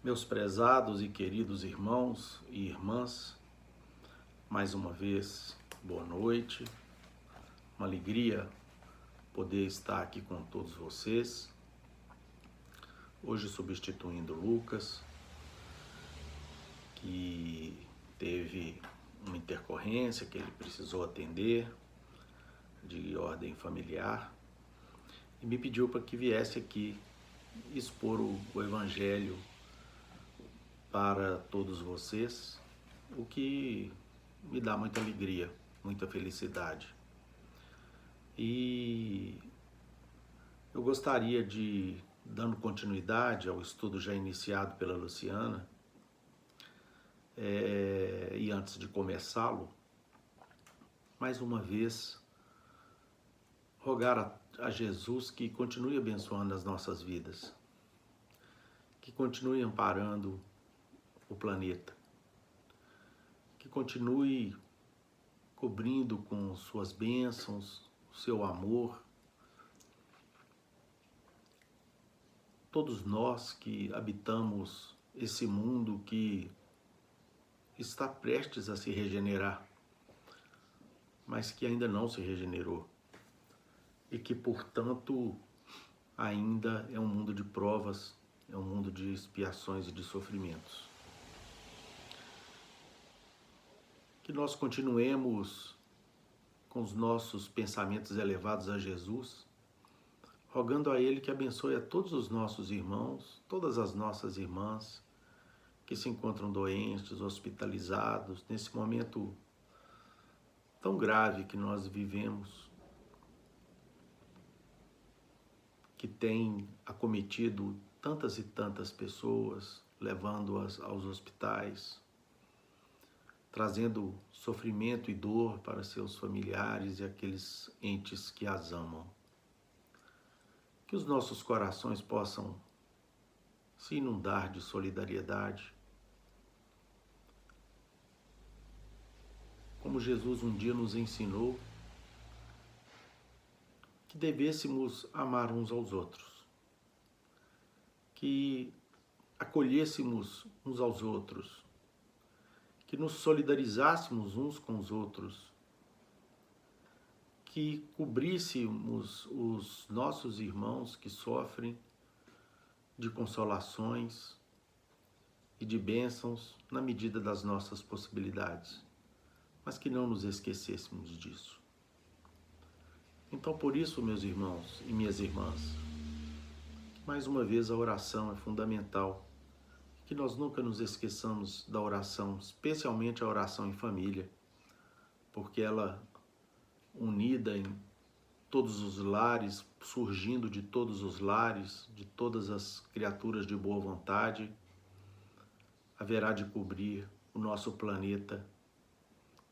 Meus prezados e queridos irmãos e irmãs, mais uma vez, boa noite. Uma alegria poder estar aqui com todos vocês. Hoje substituindo Lucas, que teve uma intercorrência que ele precisou atender de ordem familiar e me pediu para que viesse aqui expor o Evangelho para todos vocês, o que me dá muita alegria, muita felicidade. E eu gostaria de, dando continuidade ao estudo já iniciado pela Luciana, e antes de começá-lo, mais uma vez, rogar a Jesus que continue abençoando as nossas vidas, que continue amparando o planeta, que continue cobrindo com suas bênçãos, o seu amor, todos nós que habitamos esse mundo que está prestes a se regenerar, mas que ainda não se regenerou e que, portanto, ainda é um mundo de provas, é um mundo de expiações e de sofrimentos. Que nós continuemos com os nossos pensamentos elevados a Jesus, rogando a Ele que abençoe a todos os nossos irmãos, todas as nossas irmãs que se encontram doentes, hospitalizados, nesse momento tão grave que nós vivemos, que tem acometido tantas e tantas pessoas, levando-as aos hospitais, trazendo sofrimento e dor para seus familiares e aqueles entes que as amam. Que os nossos corações possam se inundar de solidariedade, como Jesus um dia nos ensinou que devêssemos amar uns aos outros, que acolhêssemos uns aos outros, que nos solidarizássemos uns com os outros, que cobríssemos os nossos irmãos que sofrem de consolações e de bênçãos na medida das nossas possibilidades, mas que não nos esquecêssemos disso. Então, por isso, meus irmãos e minhas irmãs, mais uma vez a oração é fundamental, que nós nunca nos esqueçamos da oração, especialmente a oração em família, porque ela, unida em todos os lares, surgindo de todos os lares, de todas as criaturas de boa vontade, haverá de cobrir o nosso planeta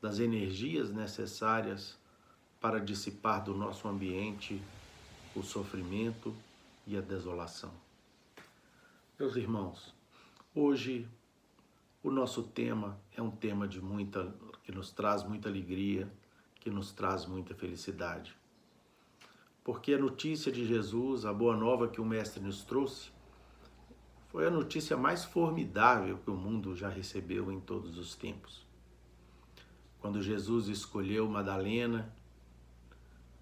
das energias necessárias para dissipar do nosso ambiente o sofrimento e a desolação. Meus irmãos, hoje o nosso tema é um tema que nos traz muita alegria, que nos traz muita felicidade. Porque a notícia de Jesus, a boa nova que o Mestre nos trouxe, foi a notícia mais formidável que o mundo já recebeu em todos os tempos. Quando Jesus escolheu Madalena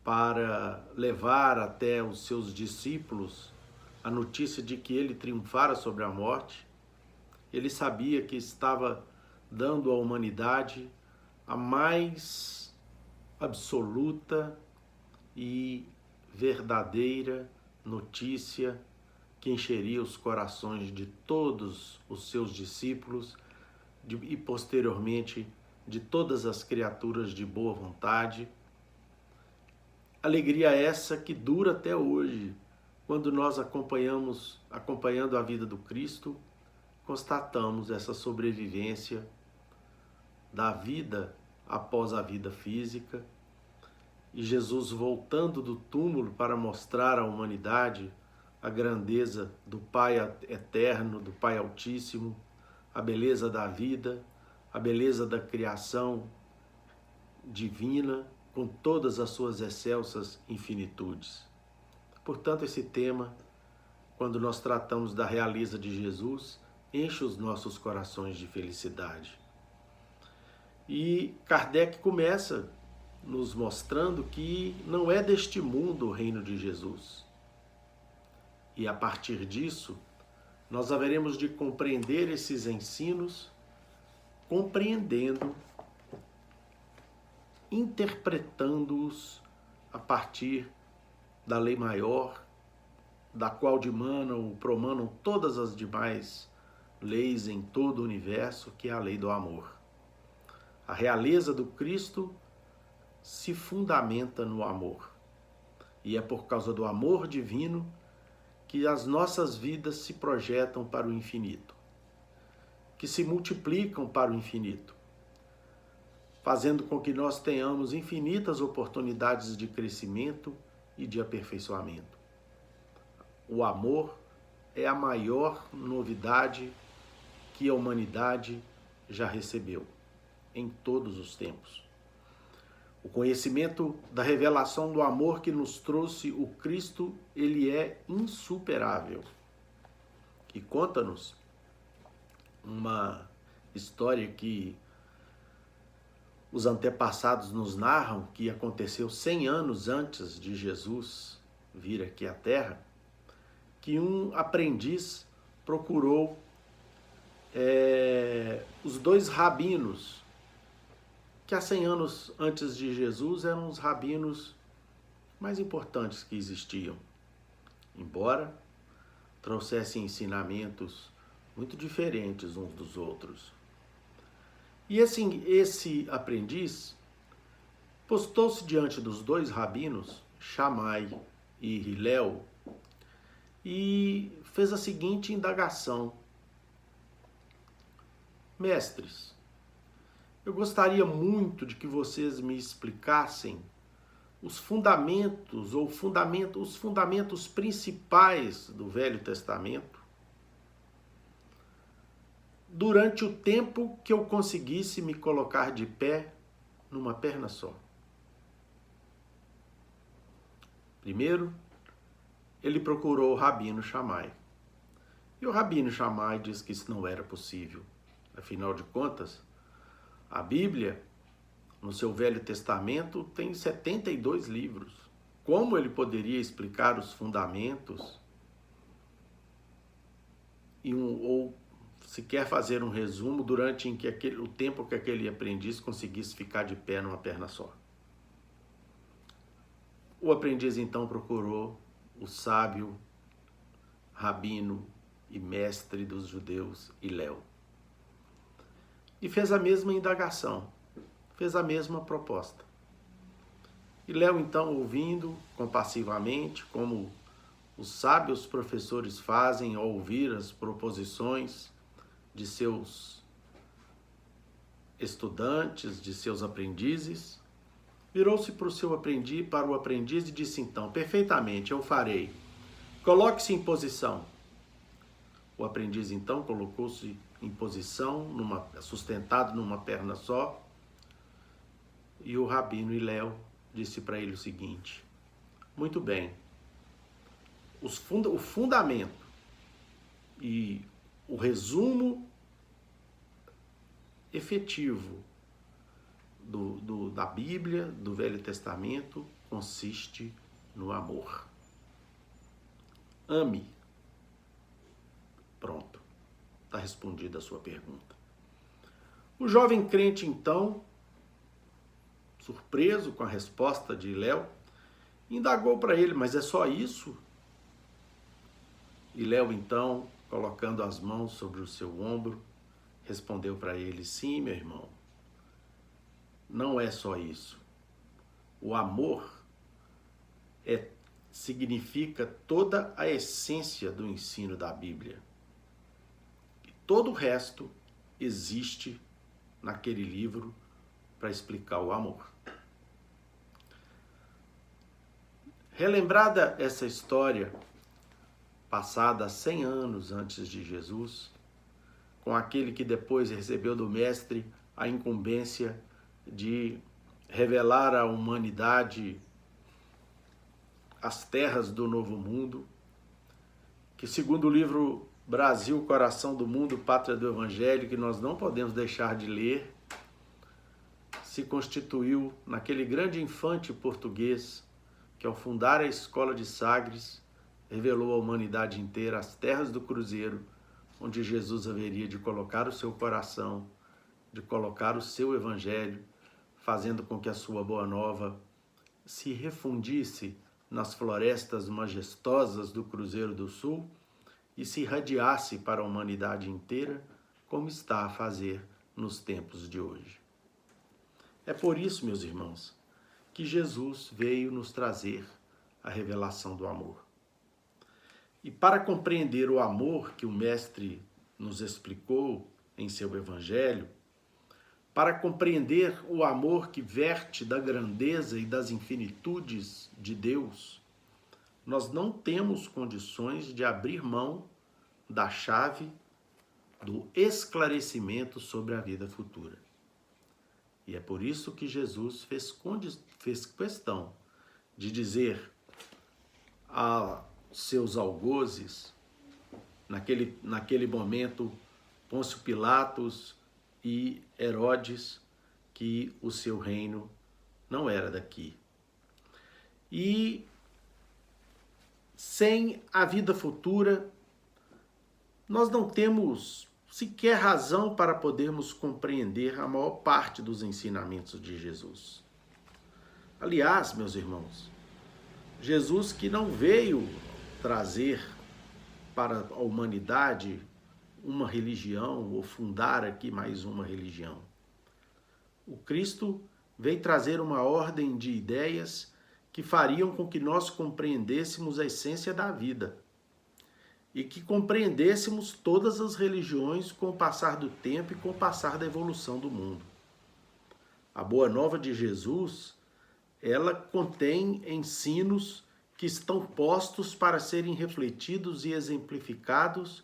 para levar até os seus discípulos a notícia de que ele triunfara sobre a morte, ele sabia que estava dando à humanidade a mais absoluta e verdadeira notícia que encheria os corações de todos os seus discípulos e posteriormente de todas as criaturas de boa vontade. Alegria essa que dura até hoje, quando nós acompanhando a vida do Cristo, constatamos essa sobrevivência da vida após a vida física, e Jesus voltando do túmulo para mostrar à humanidade a grandeza do Pai eterno, do Pai Altíssimo, a beleza da vida, a beleza da criação divina, com todas as suas excelsas infinitudes. Portanto, esse tema, quando nós tratamos da realeza de Jesus, enche os nossos corações de felicidade. E Kardec começa nos mostrando que não é deste mundo o reino de Jesus. E a partir disso, nós haveremos de compreender esses ensinos, compreendendo, interpretando-os a partir da lei maior, da qual dimanam ou promanam todas as demais leis em todo o universo, que é a lei do amor. A realeza do Cristo se fundamenta no amor. E é por causa do amor divino que as nossas vidas se projetam para o infinito, que se multiplicam para o infinito, fazendo com que nós tenhamos infinitas oportunidades de crescimento e de aperfeiçoamento. O amor é a maior novidade que a humanidade já recebeu em todos os tempos. O conhecimento da revelação do amor que nos trouxe o Cristo, ele é insuperável. E conta-nos uma história que os antepassados nos narram, que aconteceu 100 anos antes de Jesus vir aqui à Terra, que um aprendiz procurou os dois rabinos, que há 100 anos antes de Jesus eram os rabinos mais importantes que existiam, embora trouxessem ensinamentos muito diferentes uns dos outros. E assim, esse aprendiz postou-se diante dos dois rabinos, Shammai e Hillel, e fez a seguinte indagação: mestres, eu gostaria muito de que vocês me explicassem os fundamentos os fundamentos principais do Velho Testamento durante o tempo que eu conseguisse me colocar de pé numa perna só. Primeiro, ele procurou o Rabino Shammai. E o Rabino Shammai disse que isso não era possível. Afinal de contas, a Bíblia, no seu Velho Testamento, tem 72 livros. Como ele poderia explicar os fundamentos ou sequer fazer um resumo durante o tempo que aquele aprendiz conseguisse ficar de pé numa perna só? O aprendiz então procurou o sábio rabino e mestre dos judeus, Hillel, e fez a mesma indagação, fez a mesma proposta. Hillel então, ouvindo compassivamente, como os sábios professores fazem ao ouvir as proposições de seus estudantes, de seus aprendizes, virou-se para o aprendiz e disse então: perfeitamente, eu farei. Coloque-se em posição. O aprendiz então colocou-se em posição, sustentado numa perna só, e o rabino Hillel disse para ele o seguinte: muito bem, o fundamento e o resumo efetivo da Bíblia, do Velho Testamento, consiste no amor. Ame. Pronto. Está respondida a sua pergunta. O jovem crente, então, surpreso com a resposta de Hillel, indagou para ele: mas é só isso? Hillel, então, colocando as mãos sobre o seu ombro, respondeu para ele: sim, meu irmão, não é só isso. O amor significa toda a essência do ensino da Bíblia. E todo o resto existe naquele livro para explicar o amor. Relembrada essa história, passada 100 anos antes de Jesus, com aquele que depois recebeu do Mestre a incumbência de revelar à humanidade as terras do Novo Mundo, que segundo o livro Brasil, coração do mundo, pátria do Evangelho, que nós não podemos deixar de ler, se constituiu naquele grande infante português que, ao fundar a escola de Sagres, revelou à humanidade inteira as terras do Cruzeiro, onde Jesus haveria de colocar o seu coração, de colocar o seu Evangelho, fazendo com que a sua boa nova se refundisse nas florestas majestosas do Cruzeiro do Sul e se irradiasse para a humanidade inteira, como está a fazer nos tempos de hoje. É por isso, meus irmãos, que Jesus veio nos trazer a revelação do amor. E para compreender o amor que o Mestre nos explicou em seu Evangelho, para compreender o amor que verte da grandeza e das infinitudes de Deus, nós não temos condições de abrir mão da chave do esclarecimento sobre a vida futura. E é por isso que Jesus fez questão de dizer a seus algozes, naquele momento, Pôncio Pilatos e Herodes, que o seu reino não era daqui. E sem a vida futura, nós não temos sequer razão para podermos compreender a maior parte dos ensinamentos de Jesus. Aliás, meus irmãos, Jesus que não veio trazer para a humanidade uma religião ou fundar aqui mais uma religião. O Cristo veio trazer uma ordem de ideias que fariam com que nós compreendêssemos a essência da vida e que compreendêssemos todas as religiões com o passar do tempo e com o passar da evolução do mundo. A Boa Nova de Jesus, ela contém ensinos que estão postos para serem refletidos e exemplificados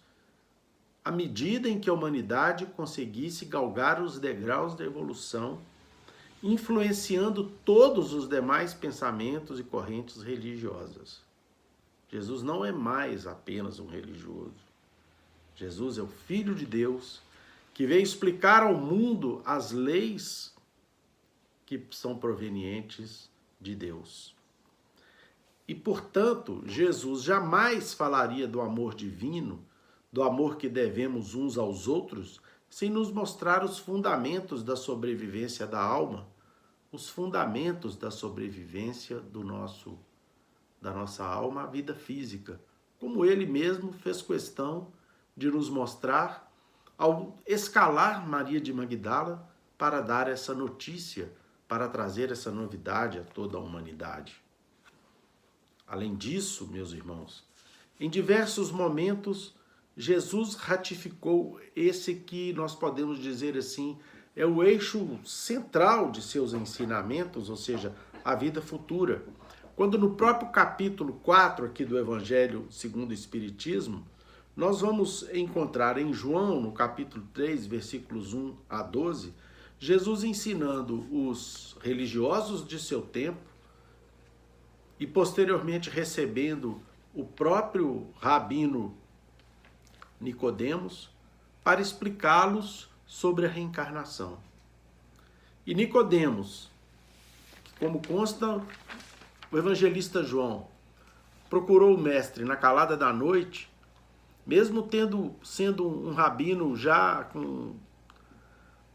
à medida em que a humanidade conseguisse galgar os degraus da evolução, influenciando todos os demais pensamentos e correntes religiosas. Jesus não é mais apenas um religioso. Jesus é o Filho de Deus que veio explicar ao mundo as leis que são provenientes de Deus. E, portanto, Jesus jamais falaria do amor divino, do amor que devemos uns aos outros, sem nos mostrar os fundamentos da sobrevivência da alma, os fundamentos da sobrevivência da nossa alma à vida física, como ele mesmo fez questão de nos mostrar ao escalar Maria de Magdala para dar essa notícia, para trazer essa novidade a toda a humanidade. Além disso, meus irmãos, em diversos momentos, Jesus ratificou esse que nós podemos dizer assim, é o eixo central de seus ensinamentos, ou seja, a vida futura. Quando no próprio capítulo 4 aqui do Evangelho segundo o Espiritismo, nós vamos encontrar em João, no capítulo 3, versículos 1 a 12, Jesus ensinando os religiosos de seu tempo e posteriormente recebendo o próprio rabino Nicodemos para explicá-los sobre a reencarnação. E Nicodemos, como consta o evangelista João, procurou o mestre na calada da noite, mesmo sendo um rabino já com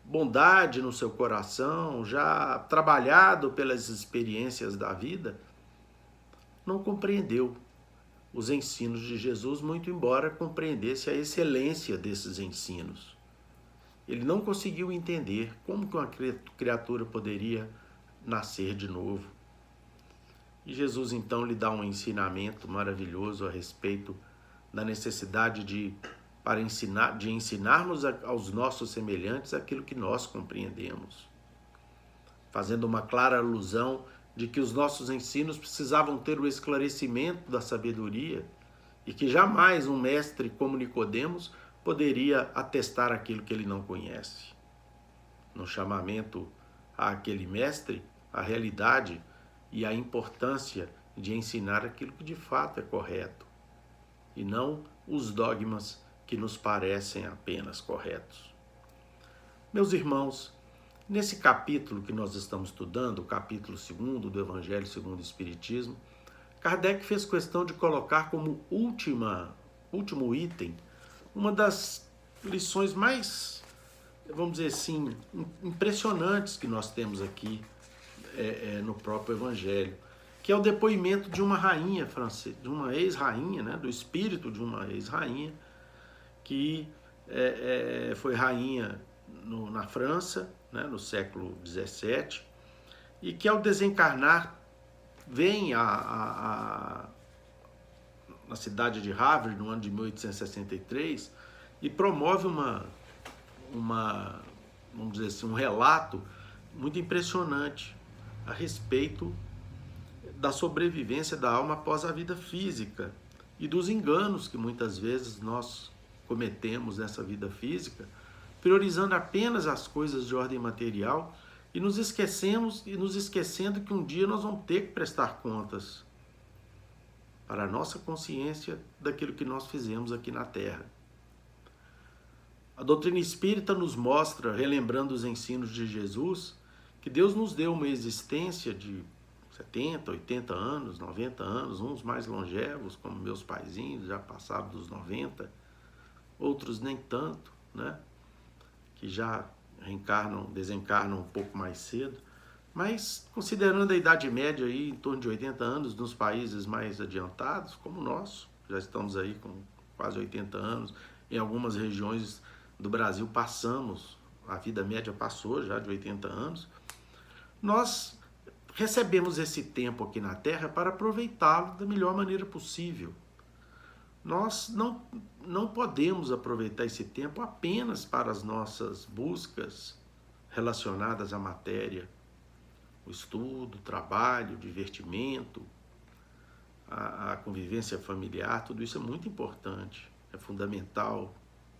bondade no seu coração, já trabalhado pelas experiências da vida, não compreendeu os ensinos de Jesus, muito embora compreendesse a excelência desses ensinos. Ele não conseguiu entender como que uma criatura poderia nascer de novo. E Jesus então lhe dá um ensinamento maravilhoso a respeito da necessidade de ensinarmos aos nossos semelhantes aquilo que nós compreendemos, fazendo uma clara alusão de que os nossos ensinos precisavam ter o esclarecimento da sabedoria e que jamais um mestre como Nicodemos poderia atestar aquilo que ele não conhece. No chamamento àquele mestre, a realidade e a importância de ensinar aquilo que de fato é correto, e não os dogmas que nos parecem apenas corretos. Meus irmãos, nesse capítulo que nós estamos estudando, o capítulo 2 do Evangelho segundo o Espiritismo, Kardec fez questão de colocar como último item uma das lições mais, vamos dizer assim, impressionantes que nós temos aqui no próprio Evangelho, que é o depoimento de uma rainha francesa, de uma ex-rainha, né, do espírito de uma ex-rainha, que foi rainha na França, né, no século XVII, e que ao desencarnar vem na cidade de Harvard, no ano de 1863, e promove vamos dizer assim, um relato muito impressionante a respeito da sobrevivência da alma após a vida física e dos enganos que muitas vezes nós cometemos nessa vida física, priorizando apenas as coisas de ordem material e nos esquecendo que um dia nós vamos ter que prestar contas para a nossa consciência daquilo que nós fizemos aqui na Terra. A doutrina espírita nos mostra, relembrando os ensinos de Jesus, que Deus nos deu uma existência de 70, 80 anos, 90 anos, uns mais longevos, como meus paizinhos, já passaram dos 90, outros nem tanto, né? Que já desencarnam um pouco mais cedo, mas considerando a idade média aí, em torno de 80 anos, nos países mais adiantados, como o nosso, já estamos aí com quase 80 anos, em algumas regiões do Brasil a vida média passou já de 80 anos, nós recebemos esse tempo aqui na Terra para aproveitá-lo da melhor maneira possível. Nós não podemos aproveitar esse tempo apenas para as nossas buscas relacionadas à matéria, o estudo, o trabalho, o divertimento, a convivência familiar, tudo isso é muito importante, é fundamental,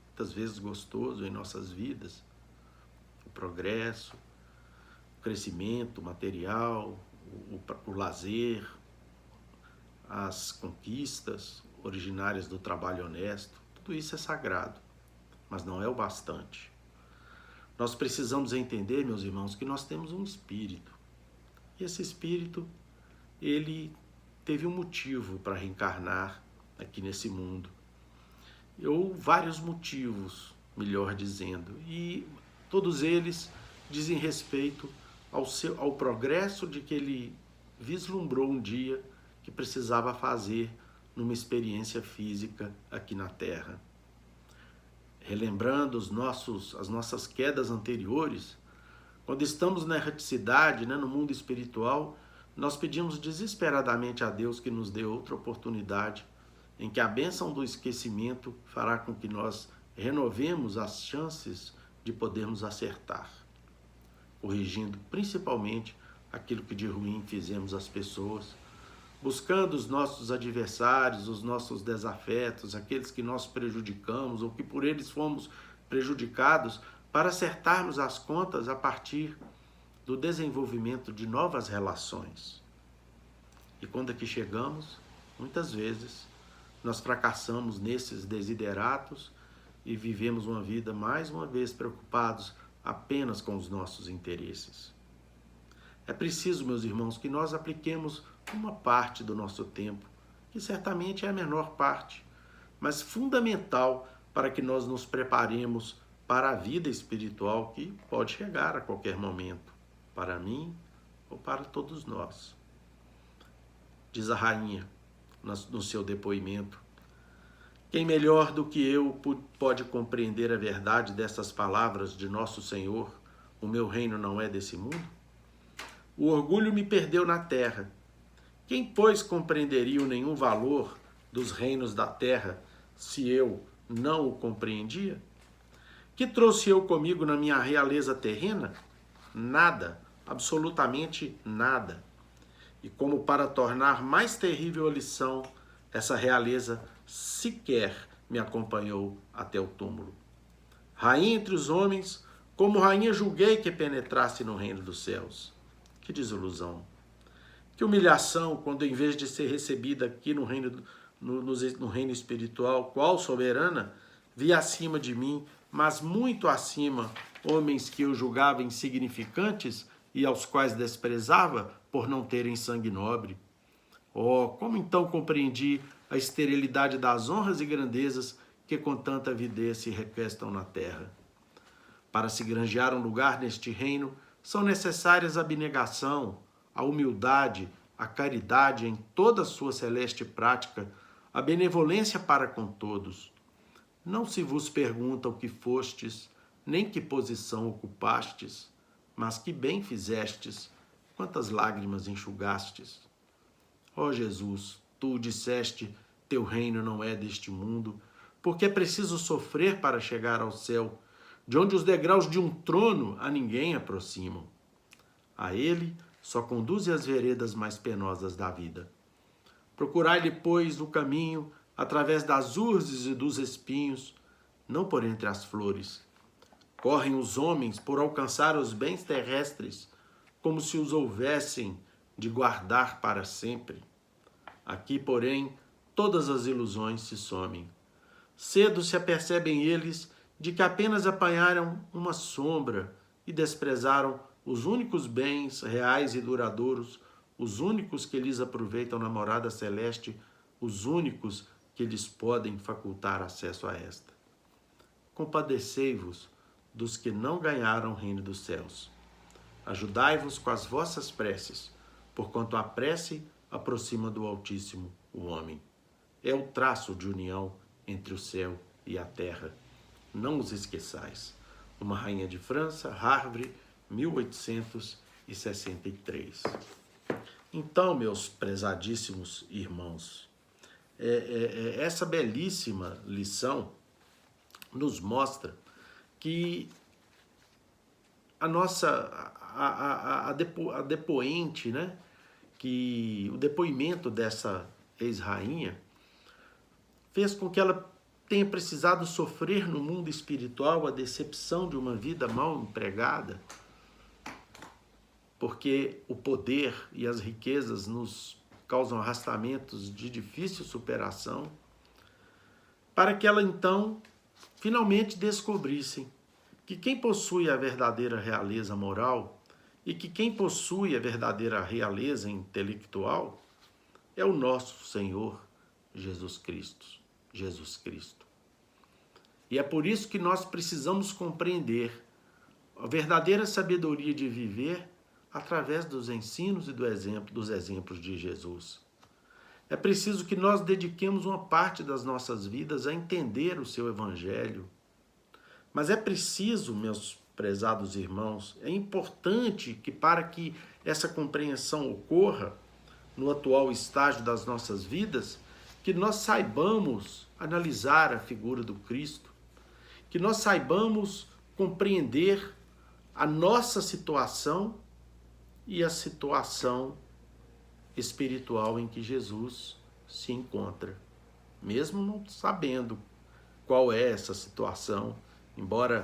muitas vezes gostoso em nossas vidas. O progresso, o crescimento material, o lazer, as conquistas originárias do trabalho honesto, tudo isso é sagrado, mas não é o bastante. Nós precisamos entender, meus irmãos, que nós temos um espírito. E esse espírito, ele teve um motivo para reencarnar aqui nesse mundo. Ou vários motivos, melhor dizendo. E todos eles dizem respeito ao progresso de que ele vislumbrou um dia que precisava fazer numa experiência física aqui na Terra. Relembrando as nossas quedas anteriores, quando estamos na erraticidade, no mundo espiritual, nós pedimos desesperadamente a Deus que nos dê outra oportunidade, em que a bênção do esquecimento fará com que nós renovemos as chances de podermos acertar, corrigindo principalmente aquilo que de ruim fizemos às pessoas, buscando os nossos adversários, os nossos desafetos, aqueles que nós prejudicamos ou que por eles fomos prejudicados, para acertarmos as contas a partir do desenvolvimento de novas relações. E quando aqui chegamos, muitas vezes, nós fracassamos nesses desideratos e vivemos uma vida, mais uma vez, preocupados apenas com os nossos interesses. É preciso, meus irmãos, que nós apliquemos uma parte do nosso tempo, que certamente é a menor parte, mas fundamental para que nós nos preparemos para a vida espiritual que pode chegar a qualquer momento, para mim ou para todos nós. Diz a rainha no seu depoimento: quem melhor do que eu pode compreender a verdade dessas palavras de nosso Senhor, o meu reino não é desse mundo? O orgulho me perdeu na terra. Quem, pois, compreenderia o nenhum valor dos reinos da terra se eu não o compreendia? Que trouxe eu comigo na minha realeza terrena? Nada, absolutamente nada. E como para tornar mais terrível a lição, essa realeza sequer me acompanhou até o túmulo. Rainha entre os homens, como rainha julguei que penetrasse no reino dos céus. Que desilusão! Que humilhação quando, em vez de ser recebida aqui no reino espiritual, qual soberana, Vi acima de mim, mas muito acima, homens que eu julgava insignificantes e aos quais desprezava por não terem sangue nobre. Oh, como então compreendi a esterilidade das honras e grandezas que com tanta avidez se requestam na terra. Para se granjear um lugar neste reino, são necessárias a abnegação, a humildade, a caridade em toda a sua celeste prática, a benevolência para com todos. Não se vos pergunta o que fostes, nem que posição ocupastes, mas que bem fizestes, quantas lágrimas enxugastes. Ó Jesus, tu disseste, teu reino não é deste mundo, porque é preciso sofrer para chegar ao céu, de onde os degraus de um trono a ninguém aproximam. A ele só conduze as veredas mais penosas da vida. Procurai-lhe, pois, o caminho através das urzes e dos espinhos, não por entre as flores. Correm os homens por alcançar os bens terrestres, como se os houvessem de guardar para sempre. Aqui, porém, todas as ilusões se somem. Cedo se apercebem eles de que apenas apanharam uma sombra e desprezaram os únicos bens reais e duradouros, os únicos que lhes aproveitam na morada celeste, os únicos que lhes podem facultar acesso a esta. Compadecei-vos dos que não ganharam o reino dos céus. Ajudai-vos com as vossas preces, porquanto a prece aproxima do Altíssimo o homem. É o traço de união entre o céu e a terra. Não os esqueçais. Uma Rainha de França, Havre, 1863. Então, meus prezadíssimos irmãos, essa belíssima lição nos mostra que a nossa a depoente, né, que o depoimento dessa ex-rainha fez com que ela tenha precisado sofrer no mundo espiritual a decepção de uma vida mal empregada, porque o poder e as riquezas nos causam arrastamentos de difícil superação, para que ela então finalmente descobrisse que quem possui a verdadeira realeza moral e que quem possui a verdadeira realeza intelectual é o nosso Senhor Jesus Cristo. Jesus Cristo. E é por isso que nós precisamos compreender a verdadeira sabedoria de viver através dos ensinos e dos exemplos de Jesus. É preciso que nós dediquemos uma parte das nossas vidas a entender o seu Evangelho. Mas é preciso, meus prezados irmãos, é importante que para que essa compreensão ocorra no atual estágio das nossas vidas, que nós saibamos analisar a figura do Cristo, que nós saibamos compreender a nossa situação e a situação espiritual em que Jesus se encontra, mesmo não sabendo qual é essa situação, embora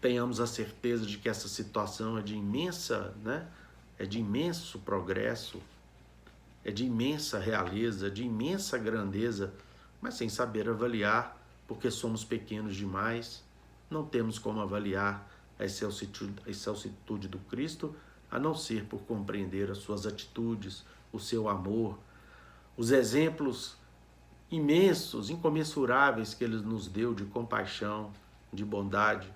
tenhamos a certeza de que essa situação é de imensa, é de imenso progresso, é de imensa realeza, de imensa grandeza, mas sem saber avaliar, porque somos pequenos demais, não temos como avaliar a excelsitude do Cristo, a não ser por compreender as suas atitudes, o seu amor, os exemplos imensos, incomensuráveis que ele nos deu de compaixão, de bondade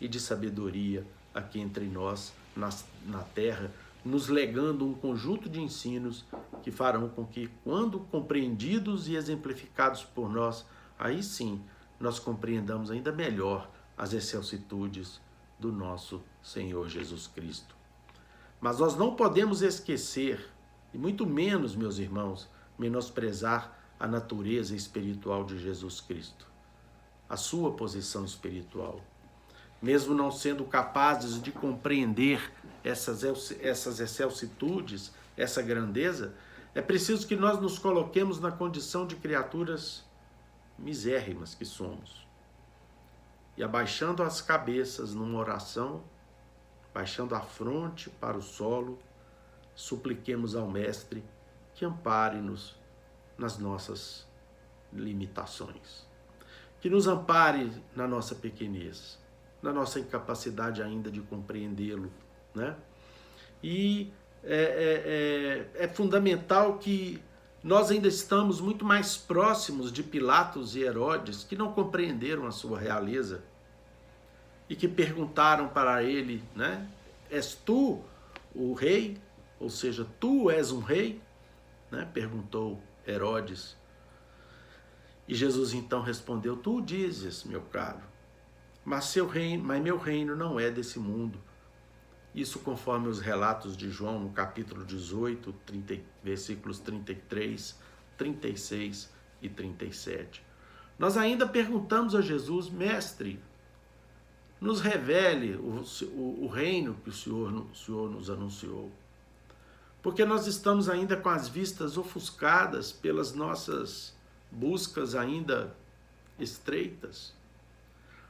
e de sabedoria aqui entre nós, na terra, nos legando um conjunto de ensinos que farão com que, quando compreendidos e exemplificados por nós, aí sim nós compreendamos ainda melhor as excelsitudes do nosso Senhor Jesus Cristo. Mas nós não podemos esquecer, e muito menos, meus irmãos, menosprezar a natureza espiritual de Jesus Cristo, a sua posição espiritual. Mesmo não sendo capazes de compreender essas excelsitudes, essa grandeza, é preciso que nós nos coloquemos na condição de criaturas misérrimas que somos. E abaixando as cabeças numa oração, baixando a fronte para o solo, supliquemos ao Mestre que ampare-nos nas nossas limitações. que nos ampare na nossa pequenez, na nossa incapacidade ainda de compreendê-lo, né? E é fundamental que nós ainda estamos muito mais próximos de Pilatos e Herodes, que não compreenderam a sua realeza e que perguntaram para ele, né? És tu o rei? Ou seja, tu és um rei? Né? Perguntou Herodes. E Jesus então respondeu, tu o dizes, meu caro, mas meu reino não é desse mundo. Isso conforme os relatos de João no capítulo 18, versículos 33, 36 e 37. Nós ainda perguntamos a Jesus, mestre, nos revele o reino que o Senhor nos anunciou. Porque nós estamos ainda com as vistas ofuscadas pelas nossas buscas ainda estreitas.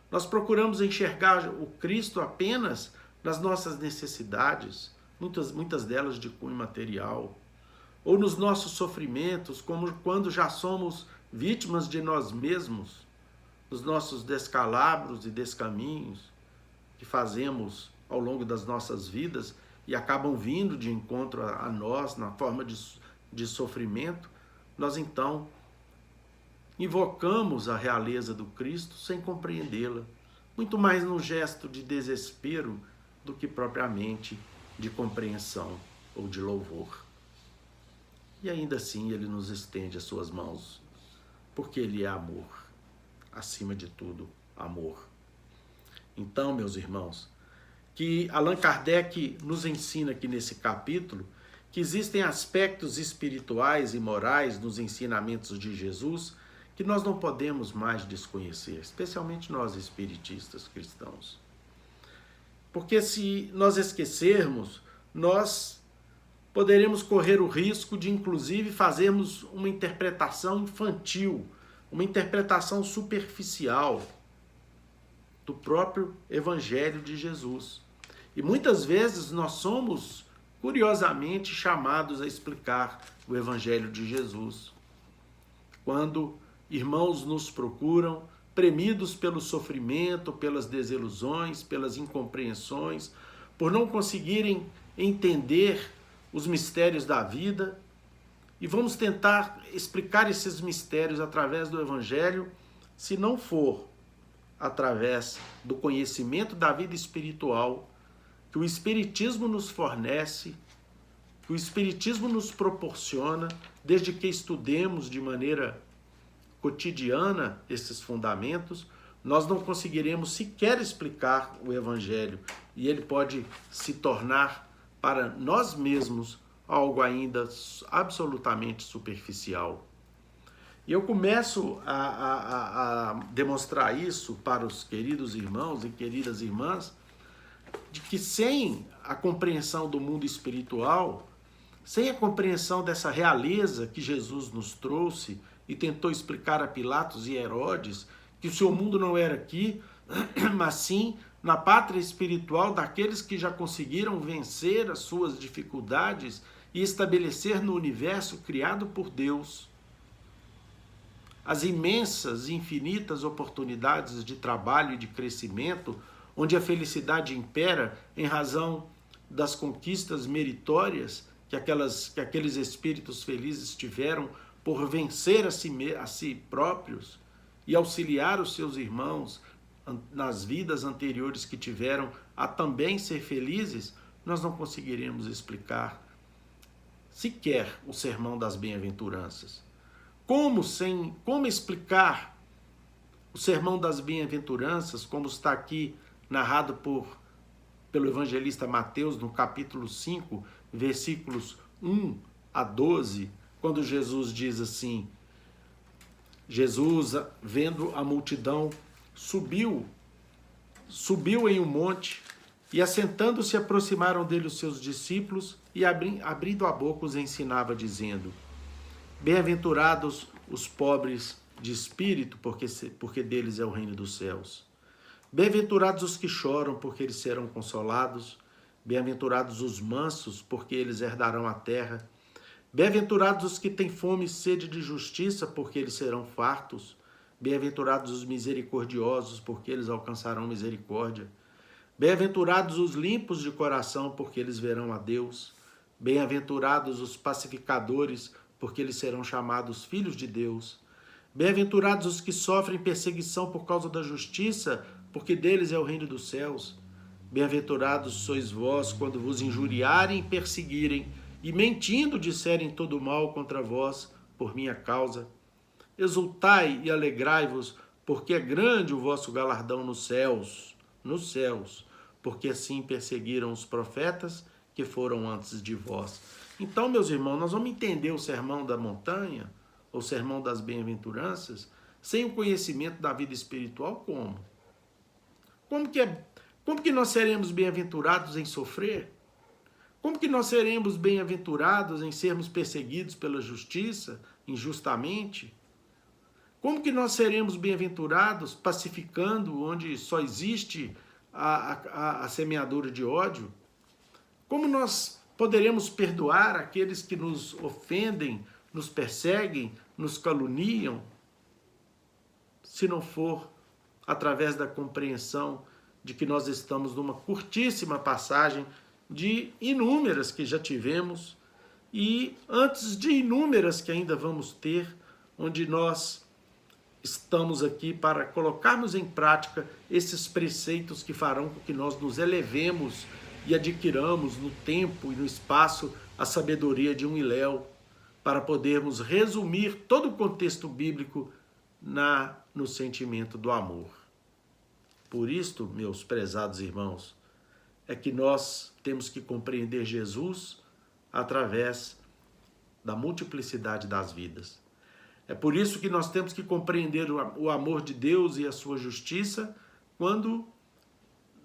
Nós procuramos enxergar o Cristo apenas nas nossas necessidades, muitas delas de cunho material, ou nos nossos sofrimentos, como quando já somos vítimas de nós mesmos, nos nossos descalabros e descaminhos que fazemos ao longo das nossas vidas e acabam vindo de encontro a nós na forma de sofrimento, nós então invocamos a realeza do Cristo sem compreendê-la, muito mais num gesto de desespero do que propriamente de compreensão ou de louvor. E ainda assim ele nos estende as suas mãos, porque ele é amor, acima de tudo, amor. Então, meus irmãos, que Allan Kardec nos ensina aqui nesse capítulo que existem aspectos espirituais e morais nos ensinamentos de Jesus que nós não podemos mais desconhecer, especialmente nós espiritistas cristãos. Porque se nós esquecermos, nós poderemos correr o risco de, inclusive, fazermos uma interpretação infantil, uma interpretação superficial do próprio Evangelho de Jesus. E muitas vezes nós somos, curiosamente, chamados a explicar o Evangelho de Jesus. Quando irmãos nos procuram, premidos pelo sofrimento, pelas desilusões, pelas incompreensões, por não conseguirem entender os mistérios da vida, e vamos tentar explicar esses mistérios através do Evangelho, se não for através do conhecimento da vida espiritual que o Espiritismo nos fornece, que o Espiritismo nos proporciona, desde que estudemos de maneira cotidiana esses fundamentos, nós não conseguiremos sequer explicar o Evangelho e ele pode se tornar para nós mesmos algo ainda absolutamente superficial. E eu começo a demonstrar isso para os queridos irmãos e queridas irmãs, de que sem a compreensão do mundo espiritual, sem a compreensão dessa realeza que Jesus nos trouxe e tentou explicar a Pilatos e Herodes, que o seu mundo não era aqui, mas sim na pátria espiritual daqueles que já conseguiram vencer as suas dificuldades e estabelecer no universo criado por Deus as imensas e infinitas oportunidades de trabalho e de crescimento, onde a felicidade impera em razão das conquistas meritórias que aqueles espíritos felizes tiveram por vencer a si próprios e auxiliar os seus irmãos nas vidas anteriores que tiveram a também ser felizes, nós não conseguiremos explicar sequer o sermão das bem-aventuranças. Como explicar o sermão das bem-aventuranças, como está aqui narrado pelo evangelista Mateus no capítulo 5, versículos 1 a 12, quando Jesus diz assim: Jesus, vendo a multidão, subiu em um monte, e assentando-se aproximaram dele os seus discípulos, e abrindo a boca os ensinava, dizendo: Bem-aventurados os pobres de espírito, porque deles é o reino dos céus. Bem-aventurados os que choram, porque eles serão consolados. Bem-aventurados os mansos, porque eles herdarão a terra. Bem-aventurados os que têm fome e sede de justiça, porque eles serão fartos. Bem-aventurados os misericordiosos, porque eles alcançarão misericórdia. Bem-aventurados os limpos de coração, porque eles verão a Deus. Bem-aventurados os pacificadores, porque eles serão chamados filhos de Deus. Bem-aventurados os que sofrem perseguição por causa da justiça, porque deles é o reino dos céus. Bem-aventurados sois vós quando vos injuriarem e perseguirem, e mentindo disserem todo mal contra vós por minha causa. Exultai e alegrai-vos, porque é grande o vosso galardão nos céus, porque assim perseguiram os profetas que foram antes de vós. Então, meus irmãos, nós vamos entender o sermão da montanha, o sermão das bem-aventuranças, sem o conhecimento da vida espiritual, como? Como que nós seremos bem-aventurados em sofrer? Como que nós seremos bem-aventurados em sermos perseguidos pela justiça, injustamente? Como que nós seremos bem-aventurados pacificando onde só existe a semeadura de ódio? Como nós poderemos perdoar aqueles que nos ofendem, nos perseguem, nos caluniam, se não for através da compreensão de que nós estamos numa curtíssima passagem de inúmeras que já tivemos e antes de inúmeras que ainda vamos ter, onde nós estamos aqui para colocarmos em prática esses preceitos que farão com que nós nos elevemos e adquiramos no tempo e no espaço a sabedoria de um Hilel, para podermos resumir todo o contexto bíblico no sentimento do amor. Por isto, meus prezados irmãos, é que nós temos que compreender Jesus através da multiplicidade das vidas. É por isso que nós temos que compreender o amor de Deus e a sua justiça quando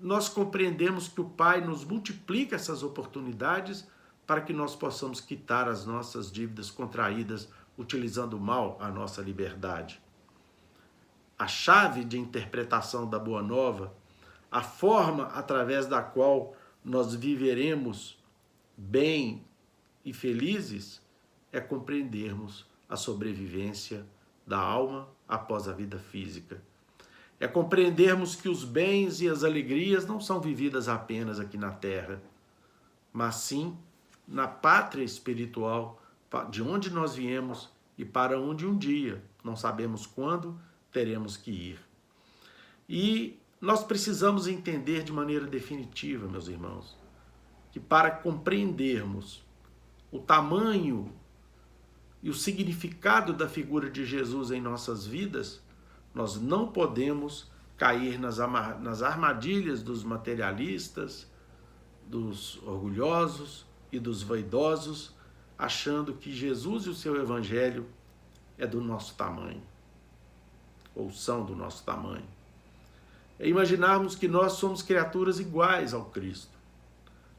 nós compreendemos que o Pai nos multiplica essas oportunidades para que nós possamos quitar as nossas dívidas contraídas utilizando mal a nossa liberdade. A chave de interpretação da Boa Nova, a forma através da qual nós viveremos bem e felizes, é compreendermos a sobrevivência da alma após a vida física. É compreendermos que os bens e as alegrias não são vividas apenas aqui na terra, mas sim na pátria espiritual, de onde nós viemos e para onde um dia, não sabemos quando, teremos que ir. E nós precisamos entender de maneira definitiva, meus irmãos, que para compreendermos o tamanho e o significado da figura de Jesus em nossas vidas, nós não podemos cair nas armadilhas dos materialistas, dos orgulhosos e dos vaidosos, achando que Jesus e o seu evangelho é do nosso tamanho, ou são do nosso tamanho. É imaginarmos que nós somos criaturas iguais ao Cristo,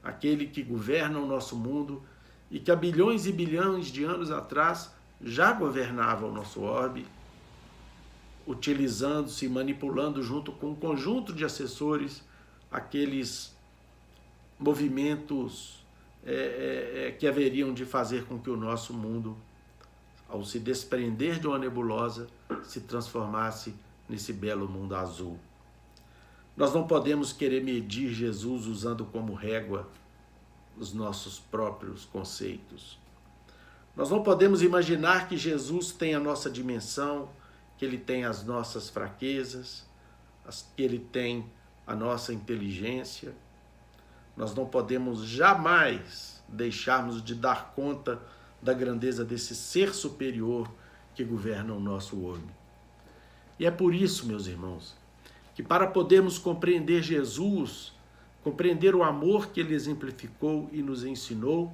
aquele que governa o nosso mundo e que há bilhões e bilhões de anos atrás já governava o nosso orbe, utilizando-se e manipulando junto com um conjunto de assessores aqueles movimentos que haveriam de fazer com que o nosso mundo, ao se desprender de uma nebulosa, se transformasse nesse belo mundo azul. Nós não podemos querer medir Jesus usando como régua os nossos próprios conceitos. Nós não podemos imaginar que Jesus tem a nossa dimensão, que ele tem as nossas fraquezas, que ele tem a nossa inteligência. Nós não podemos jamais deixarmos de dar conta da grandeza desse ser superior que governa o nosso orbe. E é por isso, meus irmãos, que para podermos compreender Jesus, compreender o amor que ele exemplificou e nos ensinou,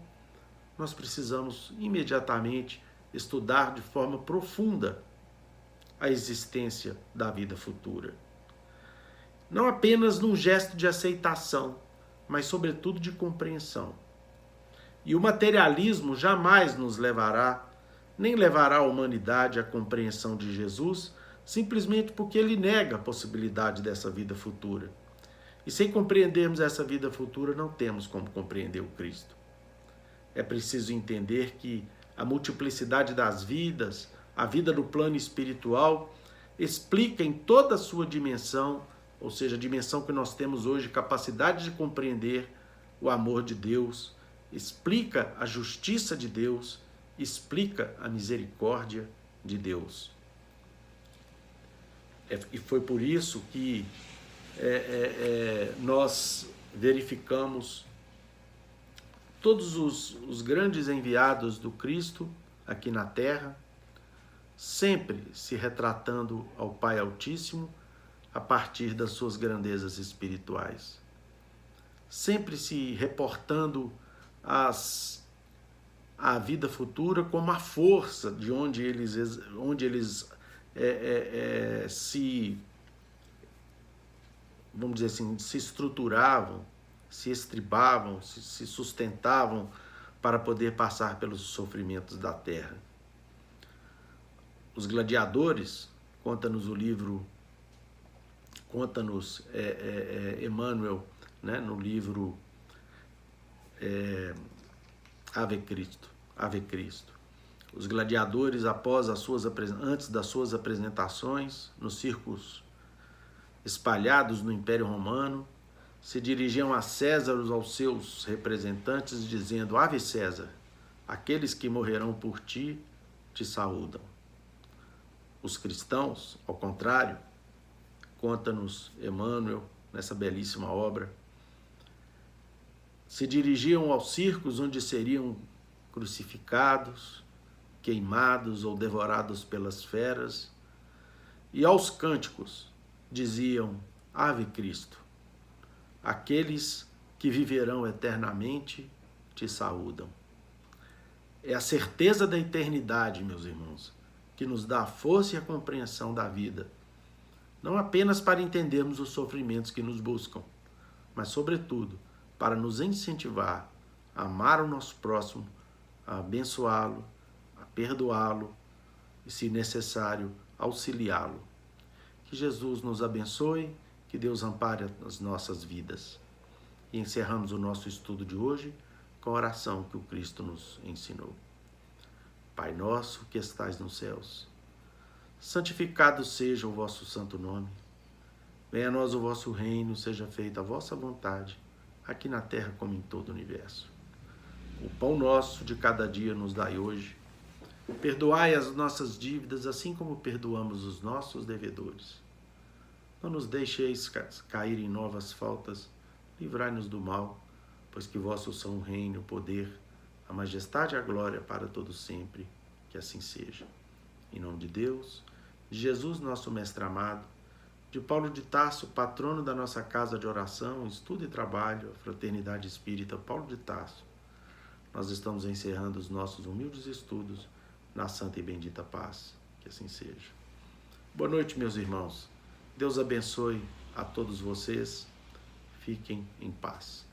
nós precisamos imediatamente estudar de forma profunda a existência da vida futura. Não apenas num gesto de aceitação, mas sobretudo de compreensão. E o materialismo jamais nos levará, nem levará a humanidade à compreensão de Jesus, simplesmente porque ele nega a possibilidade dessa vida futura. E sem compreendermos essa vida futura, não temos como compreender o Cristo. É preciso entender que a multiplicidade das vidas, a vida no plano espiritual, explica em toda a sua dimensão, ou seja, a dimensão que nós temos hoje, capacidade de compreender o amor de Deus, explica a justiça de Deus, explica a misericórdia de Deus. E foi por isso que nós verificamos todos os grandes enviados do Cristo aqui na Terra, sempre se retratando ao Pai Altíssimo a partir das suas grandezas espirituais, sempre se reportando à vida futura como a força de onde eles se, vamos dizer assim, se estruturavam, se estribavam, se sustentavam para poder passar pelos sofrimentos da terra. Os gladiadores, conta-nos Emmanuel, né, no livro Ave Cristo. Os gladiadores, antes das suas apresentações, nos circos espalhados no Império Romano, se dirigiam a César, aos seus representantes, dizendo: Ave César, aqueles que morrerão por ti te saúdam. Os cristãos, ao contrário, conta-nos Emmanuel nessa belíssima obra, se dirigiam aos circos onde seriam crucificados, queimados ou devorados pelas feras, e aos cânticos diziam: Ave Cristo, aqueles que viverão eternamente te saúdam. É a certeza da eternidade, meus irmãos, que nos dá a força e a compreensão da vida, não apenas para entendermos os sofrimentos que nos buscam, mas, sobretudo, para nos incentivar a amar o nosso próximo, a abençoá-lo, a perdoá-lo e, se necessário, auxiliá-lo. Que Jesus nos abençoe, que Deus ampare as nossas vidas. E encerramos o nosso estudo de hoje com a oração que o Cristo nos ensinou. Pai nosso que estais nos céus, santificado seja o vosso santo nome. Venha a nós o vosso reino, seja feita a vossa vontade, aqui na terra como em todo o universo. O pão nosso de cada dia nos dai hoje. Perdoai as nossas dívidas, assim como perdoamos os nossos devedores. Não nos deixeis cair em novas faltas, livrai-nos do mal, pois que vosso são o reino, o poder, a majestade e a glória para todo sempre, que assim seja. Em nome de Deus, de Jesus, nosso mestre amado, de Paulo de Tarso, patrono da nossa casa de oração, estudo e trabalho, a Fraternidade Espírita Paulo de Tarso, nós estamos encerrando os nossos humildes estudos na santa e bendita paz, que assim seja. Boa noite, meus irmãos. Deus abençoe a todos vocês. Fiquem em paz.